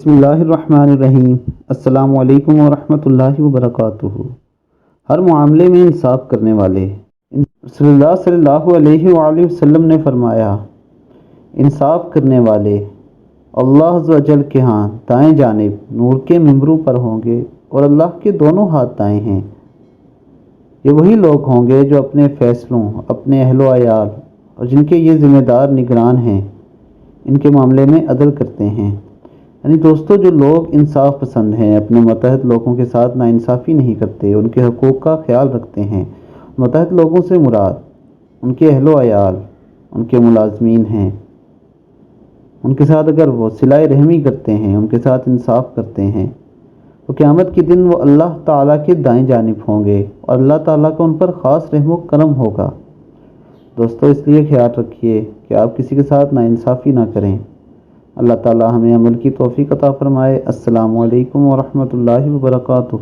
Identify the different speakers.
Speaker 1: بسم اللہ الرحمن الرحیم۔ السلام علیکم ورحمۃ اللہ وبرکاتہ۔ ہر معاملے میں انصاف کرنے والے رسول اللہ صلی اللہ علیہ وآلہ وسلم نے فرمایا، انصاف کرنے والے اللہ عز و جل کے ہاں دائیں جانب نور کے ممبروں پر ہوں گے اور اللہ کے دونوں ہاتھ دائیں ہیں۔ یہ وہی لوگ ہوں گے جو اپنے فیصلوں، اپنے اہل و عیال اور جن کے یہ ذمہ دار نگران ہیں، ان کے معاملے میں عدل کرتے ہیں۔ یعنی دوستو، جو لوگ انصاف پسند ہیں، اپنے متحد لوگوں کے ساتھ ناانصافی نہیں کرتے، ان کے حقوق کا خیال رکھتے ہیں۔ متحد لوگوں سے مراد ان کے اہل و عیال، ان کے ملازمین ہیں۔ ان کے ساتھ اگر وہ صلہ رحمی کرتے ہیں، ان کے ساتھ انصاف کرتے ہیں، تو قیامت کے دن وہ اللہ تعالیٰ کے دائیں جانب ہوں گے اور اللہ تعالیٰ کا ان پر خاص رحم و کرم ہوگا۔ دوستو، اس لیے خیال رکھیے کہ آپ کسی کے ساتھ ناانصافی نہ کریں۔ اللہ تعالیٰ ہمیں عمل کی توفیق عطا فرمائے۔ السلام علیکم ورحمۃ اللہ وبرکاتہ۔